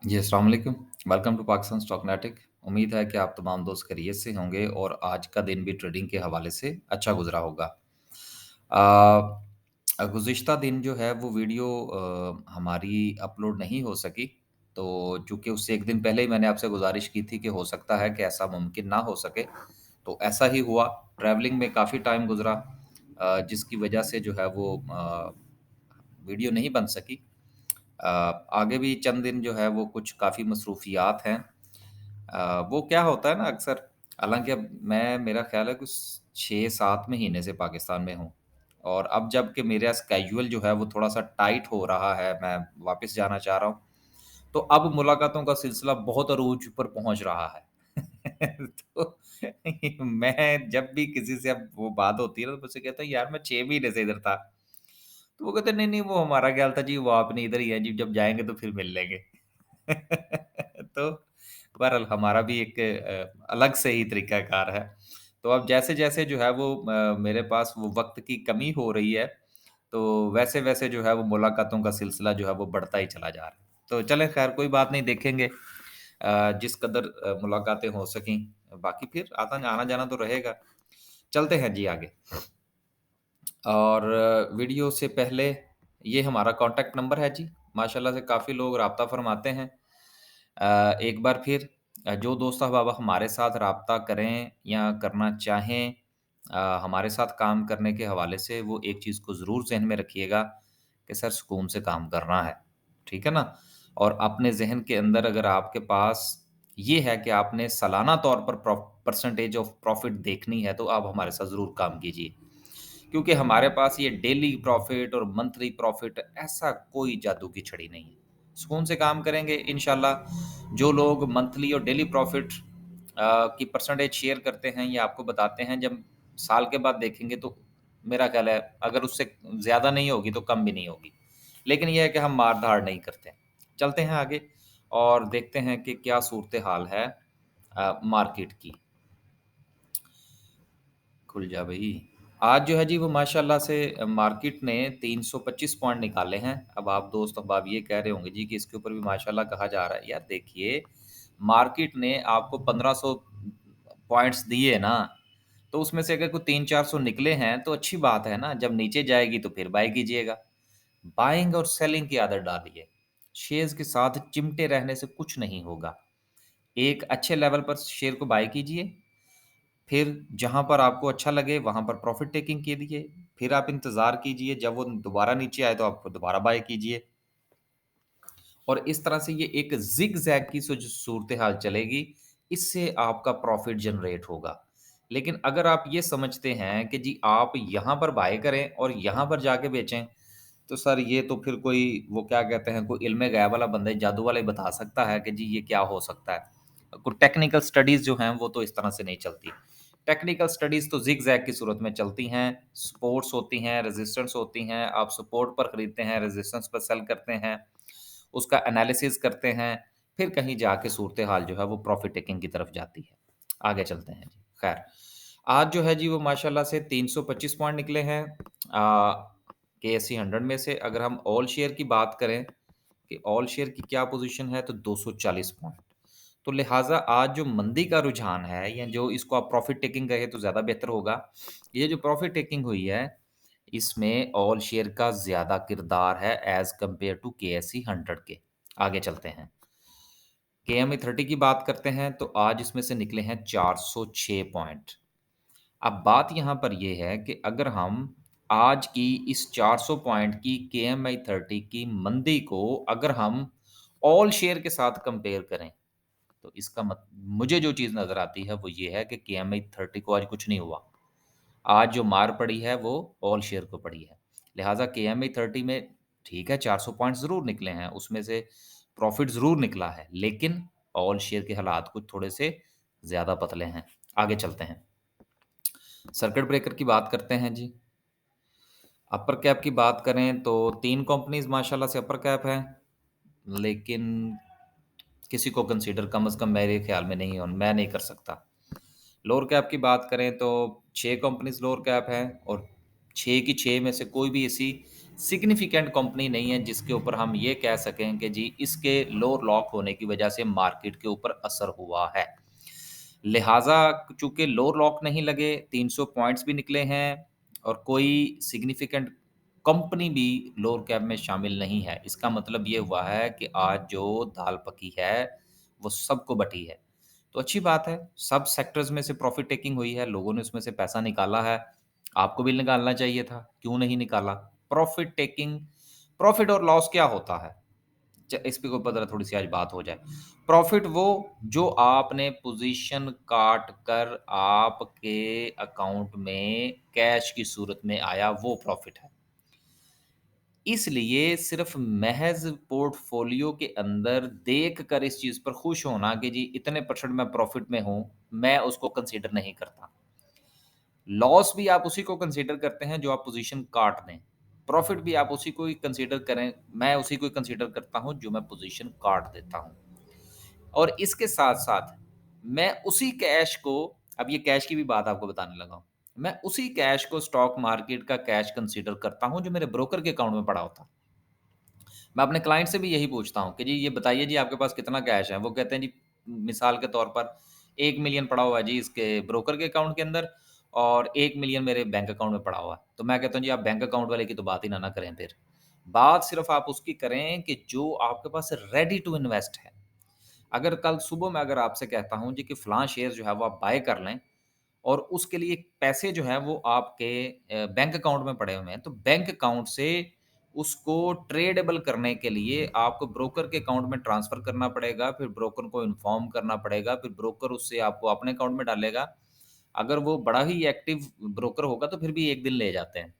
जी, अस्सलाम वालेकुम। Welcome to Pakistan Stocknetic. उम्मीद है कि आप तमाम दोस्त खैरियत से होंगे और आज का दिन भी ट्रेडिंग के हवाले से अच्छा गुज़रा होगा। गुज़िश्ता दिन जो है वो वीडियो हमारी अपलोड नहीं हो सकी, तो चूँकि उससे 1 दिन पहले ही मैंने आपसे गुज़ारिश की थी कि हो सकता है कि ऐसा मुमकिन ना हो सके, तो ऐसा ही हुआ। ट्रैवलिंग में काफ़ी टाइम गुज़रा जिसकी वजह से जो है वो वीडियो नहीं बन सकी। आगे भी चंद दिन जो है वो कुछ काफ़ी मसरूफ़ियात हैं। वो क्या होता है ना अक्सर, हालाँकि अब मैं मेरा ख़्याल है कुछ 6-7 महीने से पाकिस्तान में हूँ और अब जब कि मेरा स्केड्यूल जो है वो थोड़ा-सा टाइट हो रहा है, मैं वापस जाना चाह रहा हूँ, तो अब मुलाकातों का सिलसिला बहुत अरूज पर पहुँच रहा है। तो मैं जब भी किसी से अब वो बात होती है ना, तो मुझसे कहता है, "यार मैं 6 महीने से इधर था।" तो वो कहते हैं, "नहीं, नहीं, वो हमारा ख्याल था जी, वो आपने इधर ही है जी, जब जाएँगे तो फिर मिल लेंगे।" तो बहरहाल हमारा भी एक अलग से ही तरीक़ाकार है। तो अब जैसे-जैसे जो है वो मेरे पास वो वक़्त की कमी हो रही है, तो वैसे-वैसे जो है वो मुलाकातों का सिलसिला जो है वो बढ़ता ही चला जा रहा है। तो चलें ख़ैर कोई बात नहीं, देखेंगे जिस कदर मुलाकातें हो सकीं, बाकी फिर आता आना-जाना तो रहेगा। चलते हैं जी आगे। और वीडियो से पहले ये हमारा कॉन्टैक्ट नंबर है जी। माशाल्लाह से काफ़ी लोग राब्ता फ़रमाते हैं। एक बार फिर जो दोस्त अब हमारे साथ राब्ता करें या करना चाहें हमारे साथ काम करने के हवाले से, वो एक चीज़ को ज़रूर ज़हन में रखिएगा कि सर सुकून से काम करना है। ठीक है ना? और अपने ज़हन के अंदर अगर आपके पास ये है कि आपने सालाना तौर पर परसेंटेज ऑफ प्रॉफ़िट देखनी है, तो आप हमारे साथ ज़रूर काम कीजिए। क्योंकि हमारे पास ये डेली प्रॉफ़िट और मंथली प्रॉफ़िट ऐसा कोई जादू की छड़ी नहीं है। सुकून से काम करेंगे इंशाल्लाह। जो लोग मंथली और डेली प्रॉफ़िट की परसेंटेज शेयर करते हैं या आपको बताते हैं, जब साल के बाद देखेंगे तो मेरा ख़्याल है अगर उससे ज़्यादा नहीं होगी तो कम भी नहीं होगी। लेकिन ये है कि हम मार-धाड़ नहीं करते। चलते हैं आगे और देखते हैं कि क्या सूरत-ए-हाल है मार्केट की। खुल जा भई। आज जो है जी वो माशाल्लाह से मार्केट ने 325 पॉइंट निकाले हैं। अब आप ये कह रहे होंगे जी कि इसके ऊपर भी माशाल्लाह कहा जा रहा है। यार देखिए, मार्केट ने आपको 1500 पॉइंट्स दिए ना, तो उसमें से अगर कोई 300-400 निकले हैं तो अच्छी बात है ना। जब नीचे जाएगी तो फिर बाय कीजिएगा। बाइंग और सेलिंग की आदत डालिए। शेयर्स के साथ चिमटे रहने से कुछ नहीं होगा। एक अच्छे लेवल पर शेयर को बाय कीजिए, फिर जहाँ पर आपको अच्छा लगे वहाँ पर प्रॉफ़िट टेकिंग कीजिए, फिर आप इंतज़ार कीजिए, जब वो दोबारा नीचे आए तो आप दोबारा बाय कीजिए और इस तरह से ये एक ज़िग-ज़ैग की जो सूरत-ए-हाल चलेगी, इससे आपका प्रॉफ़िट जनरेट होगा। लेकिन अगर आप ये समझते हैं कि जी आप यहाँ पर बाय करें और यहाँ पर जाके बेचें, तो सर ये तो फिर कोई वो क्या कहते हैं, कोई इल्म गैब वाला बंदा ही जादू वाला ही बता सकता है कि जी ये क्या हो सकता है। कुछ टेक्निकल स्टडीज़ जो हैं वो तो इस तरह से नहीं चलती। टेक्निकल स्टडीज़ तो ज़िग-ज़ैग की सूरत में चलती हैं, सपोर्ट्स होती हैं, रेजिस्टेंस होती हैं, आप सपोर्ट पर खरीदते हैं, रेजिस्टेंस पर सेल करते हैं, उसका एनालिसिस करते हैं, फिर कहीं जाके सूरत-ए-हाल जो है वो प्रॉफ़िट टेकिंग की तरफ जाती है। आगे चलते हैं जी। ख़ैर, आज जो है जी वो माशाल्लाह से 325 पॉइंट निकले हैं केएसई 100 में से। अगर हम ऑल शेयर की बात करें कि ऑल शेयर की क्या पोज़ीशन है, तो 240 पॉइंट। तो लिहाज़ा आज जो मंदी का रुझान है या जो इसको आप प्रॉफ़िट टेकिंग कहें तो ज़्यादा बेहतर होगा। ये जो प्रॉफ़िट टेकिंग हुई है, इसमें ऑल शेयर का ज़्यादा किरदार है एज़ कंपेयर टू केएसई 100 के। आगे चलते हैं। केएमई 30 की बात करते हैं तो आज इसमें से निकले हैं 406 पॉइंट। अब बात यहाँ पर ये है कि अगर हम आज की इस 400 पॉइंट की केएमआई 30 की मंदी को अगर हम ऑल शेयर के साथ कंपेयर करें, तो इसका मत मुझे जो चीज़ नज़र आती है वो ये है कि केएमआई 30 को आज कुछ नहीं हुआ। आज जो मार पड़ी है वो ऑल शेयर को पड़ी है। लिहाज़ा केएमआई 30 में ठीक है 400 पॉइंट ज़रूर निकले हैं, उसमें से प्रॉफ़िट ज़रूर निकला है, लेकिन ऑल शेयर के हालात कुछ थोड़े से ज़्यादा पतले हैं। आगे चलते हैं। सर्किट ब्रेकर की बात करते हैं जी। अपर कैप की बात करें तो 3 कंपनीज़ माशाल्लाह से अपर कैप हैं, लेकिन किसी को कंसीडर कम से कम मेरे ख़्याल में नहीं मैं नहीं कर सकता। लोअर कैप की बात करें तो 6 कंपनीज़ लोअर कैप हैं और 6 की 6 में से कोई भी ऐसी सिग्निफिकेंट कंपनी नहीं है जिसके ऊपर हम ये कह सकें कि जी इसके लोअर लॉक होने की वजह से मार्केट के ऊपर असर हुआ है। लिहाजा चूँकि लोअर लॉक नहीं लगे, 300 पॉइंट्स भी निकले हैं और कोई सिग्निफिकेंट कंपनी भी लोअर कैप में शामिल नहीं है। इसका मतलब ये हुआ है कि आज जो दाल पकी है, वो सबको बटी है। तो अच्छी बात है, सब सेक्टर्स में से प्रॉफ़िट टेकिंग हुई है, लोगों ने उसमें से पैसा निकाला है। आपको भी निकालना चाहिए था, क्यों नहीं निकाला? प्रॉफ़िट टेकिंग प्रॉफ़िट और लॉस क्या होता है? इस पे ऊपर ज़रा थोड़ी-सी आज बात हो जाए। प्रॉफ़िट वो जो आपने पोज़ीशन काट कर आपके अकाउंट में कैश की सूरत में आया, वो प्रॉफ़िट है। इसलिए सिर्फ़ महज़ पोर्टफ़ोलियो के अंदर देख कर इस चीज़ पर खुश होना कि जी इतने परसेंट मैं प्रॉफ़िट में हूँ, मैं उसको कंसीडर नहीं करता। लॉस भी आप उसी को कंसीडर करते हैं जो आप पोज़ीशन काट दें। प्रॉफ़िट भी आप उसी को ही कंसीडर करें, मैं उसी को ही कंसीडर करता हूँ जो मैं पोज़ीशन काट देता हूँ। और इसके साथ-साथ मैं उसी कैश को अब ये कैश की भी बात आपको बताने लगा हूँ। मैं उसी कैश को स्टॉक मार्केट का कैश कंसीडर करता हूँ जो मेरे ब्रोकर के अकाउंट में पड़ा होता है। मैं अपने क्लाइंट से भी यही पूछता हूँ कि जी ये बताइए जी आपके पास कितना कैश है? वो कहते हैं जी मिसाल के तौर पर 1 मिलियन पड़ा हुआ है जी इसके ब्रोकर के अकाउंट के अंदर और 1 मिलियन मेरे बैंक अकाउंट में पड़ा हुआ है। तो मैं कहता हूँ जी आप बैंक अकाउंट वाले की तो बात ही ना करें फिर। बात सिर्फ़ आप उसकी करें कि जो आपके पास रेडी टू इन्वेस्ट है। अगर कल सुबह मैं अगर आपसे कहता हूँ जी कि फलाँ शेयर जो है वो आप बाय कर लें और उसके लिए पैसे जो हैं वो आपके बैंक अकाउंट में पड़े हुए हैं, तो बैंक अकाउंट से उसको ट्रेडेबल करने के लिए आपको ब्रोकर के अकाउंट में ट्रांसफ़र करना पड़ेगा, फिर ब्रोकर को इन्फॉर्म करना पड़ेगा, फिर ब्रोकर उससे आपको अपने अकाउंट में डालेगा। अगर वो बड़ा ही एक्टिव ब्रोकर होगा तो फिर भी 1 दिन ले जाते हैं।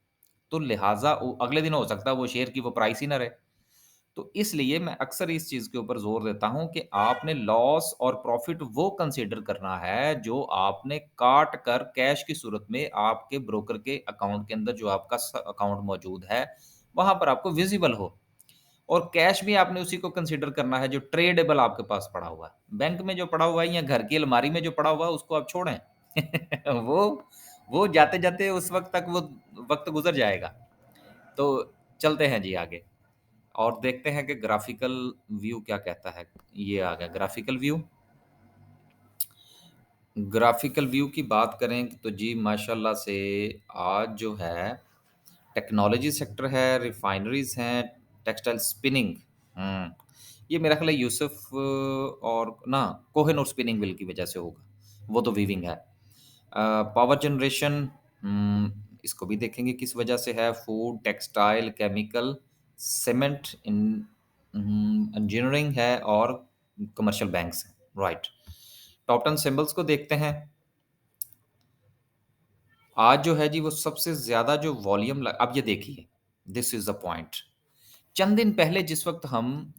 तो लिहाज़ा वो अगले दिन हो सकता है वो शेयर की वो प्राइस ही ना रहे। तो इसलिए मैं अक्सर इस चीज़ के ऊपर ज़ोर देता हूँ कि आपने लॉस और प्रॉफ़िट वो कंसीडर करना है जो आपने काट कर कैश की सूरत में आपके ब्रोकर के अकाउंट के अंदर जो आपका अकाउंट मौजूद है, वहाँ पर आपको विज़िबल हो। और कैश भी आपने उसी को कंसीडर करना है जो ट्रेडेबल आपके पास पड़ा हुआ है। बैंक में जो पड़ा हुआ है या घर की अलमारी में जो पड़ा हुआ है उसको आप छोड़ें। वो वो जाते-जाते उस वक़्त तक वो वक़्त गुज़र जाएगा। तो चलते हैं जी आगे। और देखते हैं कि ग्राफ़िकल व्यू क्या कहता है। ये आ गया ग्राफ़िकल व्यू। ग्राफ़िकल व्यू की बात करें तो जी माशाल्लाह से आज जो है टेक्नोलॉजी सेक्टर है, रिफ़ाइनरीज़ हैं, टेक्सटाइल स्पिनिंग हुँ, ये मेरा ख़्याल है यूसुफ और ना कोहेन और स्पिनिंग मिल की वज़ह से होगा, वो तो वीविंग है। पावर जनरेशन इसको भी देखेंगे किस वजह से है, food, textile, chemical, cement, engineering है और कमर्शियल बैंक्स हैं, राइट। टॉप 10 सिंबल्स को देखते हैं। आज जो है जी वो सबसे ज़्यादा जो वॉल्यूम ल अब ये देखिए, दिस इज़ द पॉइंट। चंद दिन पहले जिस वक़्त हम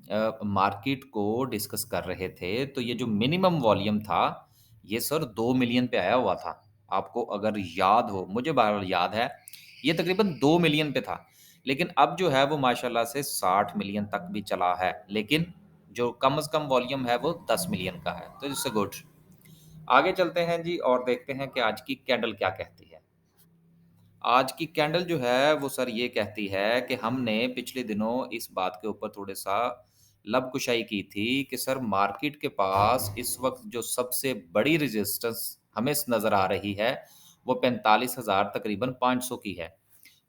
मार्केट को डिस्कस कर रहे थे, तो ये जो मिनिमम वॉल्यूम था, ये सर 2 मिलियन पे आया हुआ था। आपको अगर याद हो, मुझे बहरहाल याद है, ये तकरीबन 2 मिलियन पे था। लेकिन अब जो है वो माशाल्लाह से 60 मिलियन तक भी चला है। लेकिन जो कम से कम वॉल्यूम है वो 10 मिलियन का है, तो इट्स अ गुड। आगे चलते हैं जी और देखते हैं कि आज की कैंडल क्या कहती है। आज की कैंडल जो है वो सर ये कहती है कि हमने पिछले दिनों इस बात के ऊपर थोड़ा-सा लबकुशाई की थी कि सर मार्केट के पास इस वक़्त जो सबसे बड़ी रेज़िस्टेंस हमें नज़र आ रही है, वो 45,000 तकरीबन 500 की है।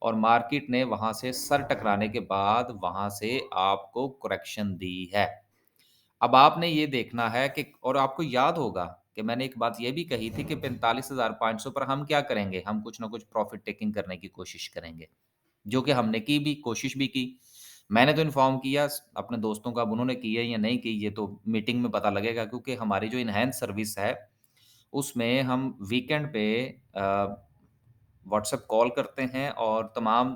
और मार्केट ने वहाँ से सर टकराने के बाद वहाँ से आपको करेक्शन दी है। अब आपने ये देखना है कि और आपको याद होगा कि मैंने एक बात ये भी कही थी कि 45,500 पर हम क्या करेंगे? हम कुछ ना कुछ प्रॉफ़िट टेकिंग करने की कोशिश करेंगे, जो कि हमने की भी, कोशिश भी की। मैंने तो इन्फॉर्म किया अपने दोस्तों को, अब उन्होंने की है या नहीं की, ये तो मीटिंग में पता लगेगा क्योंकि हमारी जो एनहांस सर्विस है, उसमें हम वीकेंड पे व्हाट्सएप कॉल करते हैं और तमाम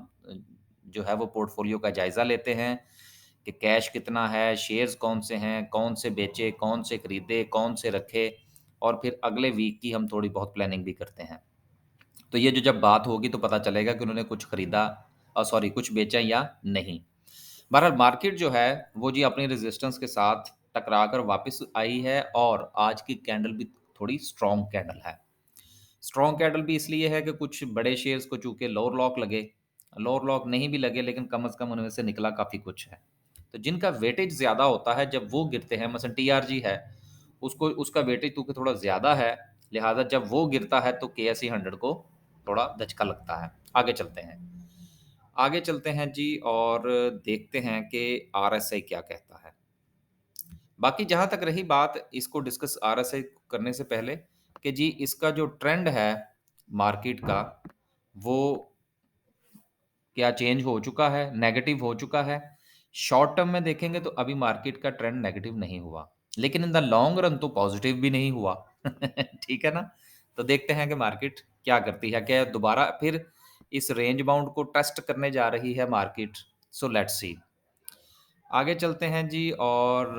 जो है वो पोर्टफ़ोलियो का जायज़ा लेते हैं कि कैश कितना है, शेयर्स कौन से हैं, कौन से बेचे, कौन से खरीदे, कौन से रखे और फिर अगले वीक की हम थोड़ी बहुत प्लानिंग भी करते हैं। तो ये जो जब बात होगी तो पता चलेगा कि उन्होंने कुछ खरीदा सॉरी कुछ बेचा या नहीं। बहरहाल मार्केट जो है वो जी अपनी रेज़िस्टेंस के साथ टकरा कर वापस आई है और आज की कैंडल भी थोड़ी स्ट्रॉन्ग कैंडल है। स्ट्रॉन्ग कैंडल भी इसलिए है कि कुछ बड़े शेयर्स को चूँकि लोअर लॉक लगे लोअर लॉक नहीं भी लगे लेकिन कम से कम उनमें से निकला काफ़ी कुछ है। तो जिनका वेटेज ज़्यादा होता है जब वो गिरते हैं, मसलन टीआरजी है, उसको उसका वेटेज क्योंकि थोड़ा ज़्यादा है, लिहाज़ा जब वो गिरता है तो केएसई 100 को थोड़ा धचका लगता है। आगे चलते हैं। आगे चलते हैं जी और देखते हैं कि आरएसआई क्या कहता है। बाकी जहाँ तक रही बात इसको डिस्कस आरएसआई करने से पहले कि जी इसका जो ट्रेंड है मार्केट का, वो क्या चेंज हो चुका है, नेगेटिव हो चुका है। शॉर्ट टर्म में देखेंगे तो अभी मार्केट का ट्रेंड नेगेटिव नहीं हुआ, लेकिन इन द लॉन्ग रन तो पॉजिटिव भी नहीं हुआ। ठीक है ना? तो देखते हैं कि मार्केट क्या करती है, क्या दोबारा फिर इस रेंज बाउंड को टेस्ट करने जा रही है मार्केट। So let's see. आगे चलते हैं जी और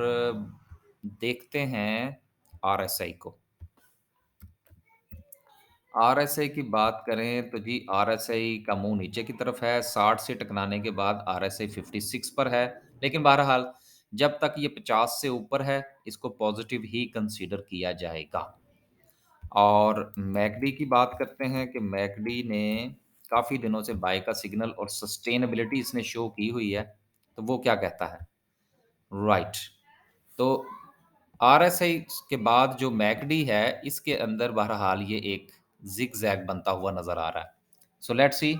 देखते हैं आरएसआई को। आरएसआई की बात करें तो जी आरएसआई का मुंह नीचे की तरफ है, 60 से टकराने के बाद आरएसआई 56 पर है, लेकिन बहरहाल जब तक ये 50 से ऊपर है इसको पॉजिटिव ही कंसीडर किया जाएगा। और मैकडी की बात करते हैं कि मैकडी ने काफ़ी दिनों से बाय का सिग्नल और सस्टेनेबिलिटी इसने शो की हुई है, तो वो क्या कहता है? राइट। तो आरएसआई के बाद जो मैकडी है इसके अंदर बहरहाल ये एक जिग जैग बनता हुआ नजर आ रहा है। So let's see.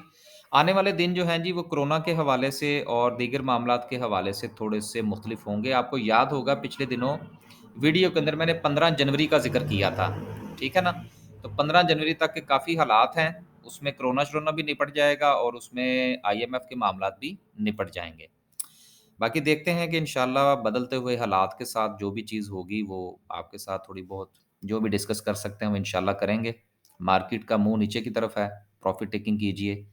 आने वाले दिन जो हैं जी वो कोरोना के हवाले से और दीगर मामलात के हवाले से थोड़े से मुख्तलिफ होंगे। आपको याद होगा पिछले दिनों वीडियो के अंदर मैंने 15 जनवरी का जिक्र किया था, ठीक है ना? तो 15 जनवरी तक के काफ़ी हालात हैं, उसमें कोरोना शरोना भी निपट जाएगा और उसमें आईएमएफ के मामलात भी निपट जाएंगे। बाकी देखते हैं कि इंशाल्लाह बदलते हुए हालात के साथ जो भी चीज़ होगी वो आपके साथ थोड़ी बहुत जो भी डिस्कस कर सकते हैं वो इंशाल्लाह करेंगे। मार्केट का मुंह नीचे की तरफ है, प्रॉफिट टेकिंग कीजिए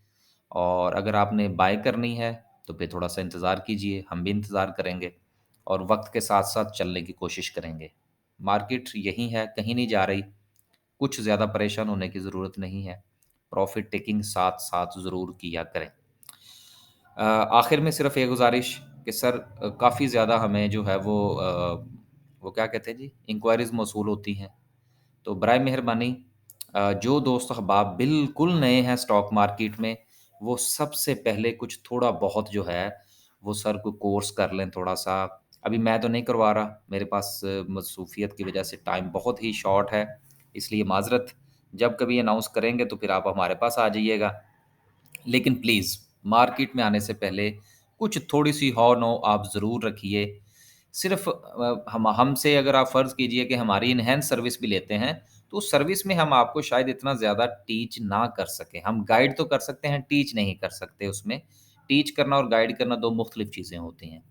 और अगर आपने बाय करनी है तो फिर थोड़ा सा इंतज़ार कीजिए, हम भी इंतज़ार करेंगे और वक्त के साथ साथ चलने की कोशिश करेंगे। मार्केट यहीं है, कहीं नहीं जा रही, कुछ ज़्यादा परेशान होने की ज़रूरत नहीं है। प्रॉफिट टेकिंग साथ साथ ज़रूर किया करें। आखिर में सिर्फ एक गुजारिश कि सर काफ़ी ज़्यादा हमें जो है वो क्या कहते हैं जी इंक्वायरीज़ मौसूल होती हैं, तो बराए मेहरबानी जो दोस्त अहबाब बिल्कुल नए हैं स्टॉक मार्केट में, वो सबसे पहले कुछ थोड़ा बहुत जो है वो सर कोई कोर्स कर लें थोड़ा-सा। अभी मैं तो नहीं करवा रहा, मेरे पास मसरूफ़ियत की वजह से टाइम बहुत ही शॉर्ट है, इसलिए माज़रत। जब कभी अनाउंस करेंगे तो फिर आप हमारे पास आ जाइएगा। लेकिन प्लीज़ मार्केट में आने से पहले कुछ थोड़ी-सी हौ-नो आप ज़रूर रखिए। सिर्फ़ हम हमसे अगर आप फ़र्ज़ कीजिए कि हमारी एनहांस सर्विस भी लेते हैं, तो उस सर्विस में हम आपको शायद इतना ज़्यादा टीच ना कर सकें। हम गाइड तो कर सकते हैं, टीच नहीं कर सकते उसमें। टीच करना और गाइड करना 2 मुख्तलिफ़ चीज़ें होती हैं।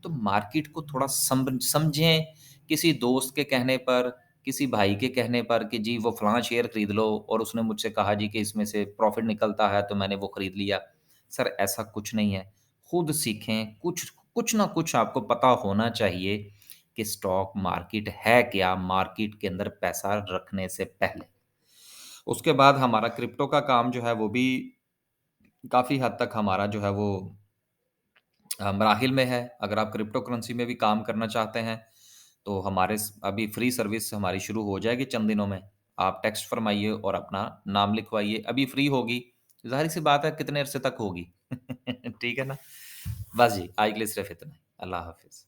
तो मार्केट को थोड़ा समझें, किसी दोस्त के कहने पर, किसी भाई के कहने पर कि जी वो फलाना शेयर खरीद लो और उसने मुझसे कहा जी कि इसमें से प्रॉफ़िट निकलता है तो मैंने वो खरीद लिया। सर ऐसा कुछ नहीं है। खुद सीखें, कुछ कुछ ना कुछ आपको पता होना चाहिए कि स्टॉक मार्केट है क्या, मार्केट के अंदर पैसा रखने से पहले। उसके बाद हमारा क्रिप्टो का काम जो है वो भी काफ़ी हद तक हमारा जो है वो मराहिल में है। अगर आप क्रिप्टो करेंसी में भी काम करना चाहते हैं, तो हमारे अभी फ्री सर्विस हमारी शुरू हो जाएगी चंद दिनों में। आप टेक्स्ट फरमाइए और अपना नाम लिखवाइए। अभी फ्री होगी, ज़ाहिर-सी बात है कितने अरसे तक होगी। ठीक है ना? बस जी, आज के लिए सिर्फ़ इतना ही। अल्लाह हाफ़िज़।